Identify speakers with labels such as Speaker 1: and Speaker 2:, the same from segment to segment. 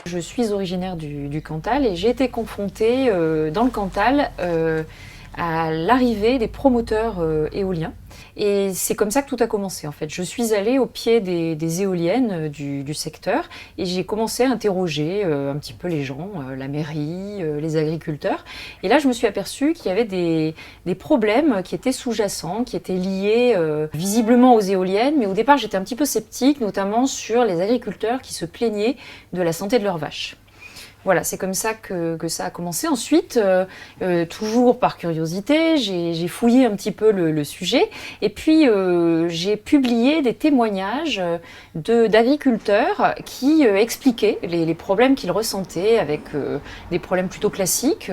Speaker 1: Je suis originaire du Cantal et j'ai été confrontée dans le Cantal à l'arrivée des promoteurs éoliens. Et c'est comme ça que tout a commencé en fait. Je suis allée au pied des éoliennes du secteur et j'ai commencé à interroger un petit peu les gens, la mairie, les agriculteurs. Et là je me suis aperçue qu'il y avait des problèmes qui étaient sous-jacents, qui étaient liés visiblement aux éoliennes. Mais au départ j'étais un petit peu sceptique, notamment sur les agriculteurs qui se plaignaient de la santé de leurs vaches. Voilà, c'est comme ça que ça a commencé. Ensuite, toujours par curiosité, j'ai fouillé un petit peu le sujet et puis j'ai publié des témoignages d'agriculteurs qui expliquaient les problèmes qu'ils ressentaient avec des problèmes plutôt classiques,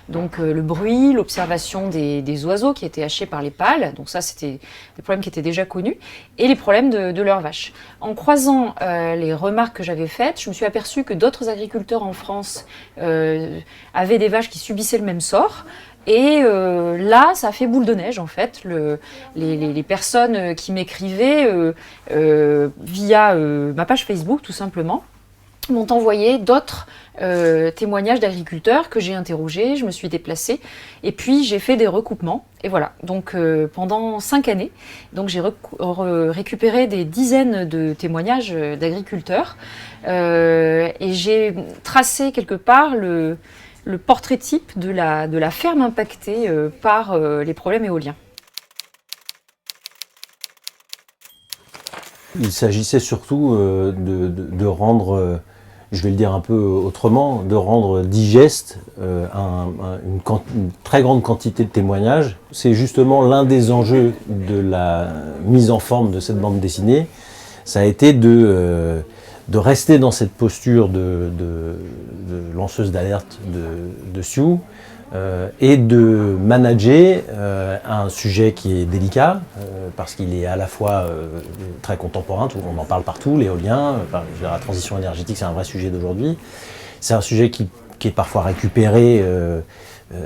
Speaker 1: donc le bruit, l'observation des oiseaux qui étaient hachés par les pales, donc ça c'était des problèmes qui étaient déjà connus, et les problèmes de leurs vaches. En croisant les remarques que j'avais faites, je me suis aperçue que d'autres agriculteurs en France avaient des vaches qui subissaient le même sort. Et là, ça a fait boule de neige en fait. Les personnes qui m'écrivaient via ma page Facebook tout simplement m'ont envoyé d'autres témoignages d'agriculteurs que j'ai interrogés, je me suis déplacée et puis j'ai fait des recoupements. Et voilà, donc pendant 5 années, donc j'ai récupéré des dizaines de témoignages d'agriculteurs et j'ai tracé quelque part le portrait type de la ferme impactée par les problèmes éoliens.
Speaker 2: Il s'agissait surtout de rendre, je vais le dire un peu autrement, de rendre digeste une très grande quantité de témoignages. C'est justement l'un des enjeux de la mise en forme de cette bande dessinée. Ça a été de rester dans cette posture de lanceuse d'alerte de Sioux et de manager un sujet qui est délicat parce qu'il est à la fois très contemporain, on en parle partout, l'éolien, la transition énergétique c'est un vrai sujet d'aujourd'hui. C'est un sujet qui est parfois récupéré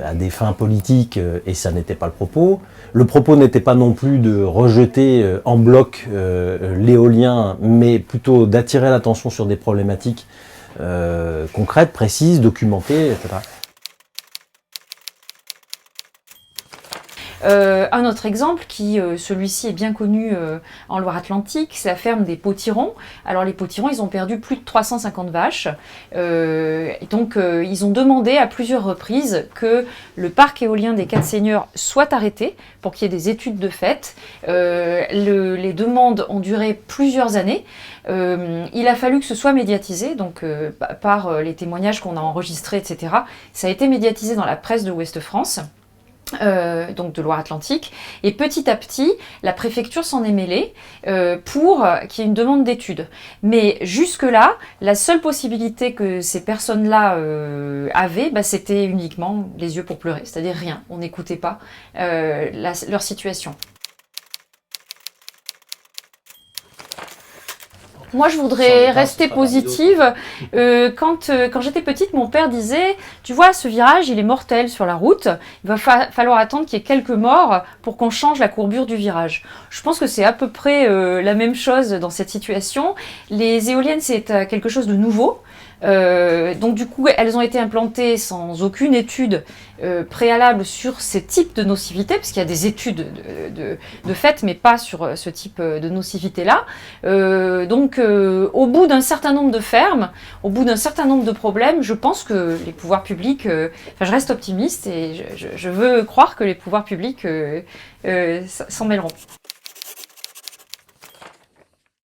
Speaker 2: à des fins politiques et ça n'était pas le propos. Le propos n'était pas non plus de rejeter en bloc l'éolien, mais plutôt d'attirer l'attention sur des problématiques concrètes, précises, documentées, etc.
Speaker 1: Un autre exemple, celui-ci est bien connu en Loire-Atlantique, c'est la ferme des Potirons. Alors les Potirons, ils ont perdu plus de 350 vaches. Donc ils ont demandé à plusieurs reprises que le parc éolien des Quatre Seigneurs soit arrêté pour qu'il y ait des études de fait. Les demandes ont duré plusieurs années. Il a fallu que ce soit médiatisé, donc par les témoignages qu'on a enregistrés, etc. Ça a été médiatisé dans la presse de Ouest-France. Donc de Loire-Atlantique, et petit à petit la préfecture s'en est mêlée pour qu'il y ait une demande d'études. Mais jusque-là, la seule possibilité que ces personnes-là avaient, c'était uniquement les yeux pour pleurer, c'est-à-dire rien, on n'écoutait pas leur situation. Moi, je voudrais rester positive. Quand j'étais petite, mon père disait « Tu vois, ce virage, il est mortel sur la route. Il va falloir attendre qu'il y ait quelques morts pour qu'on change la courbure du virage. » Je pense que c'est à peu près la même chose dans cette situation. Les éoliennes, c'est quelque chose de nouveau. Donc du coup, elles ont été implantées sans aucune étude préalable sur ces types de nocivité, parce qu'il y a des études de fait, mais pas sur ce type de nocivité-là. Donc au bout d'un certain nombre de fermes, au bout d'un certain nombre de problèmes, je pense que les pouvoirs publics, je reste optimiste et je veux croire que les pouvoirs publics s'en mêleront.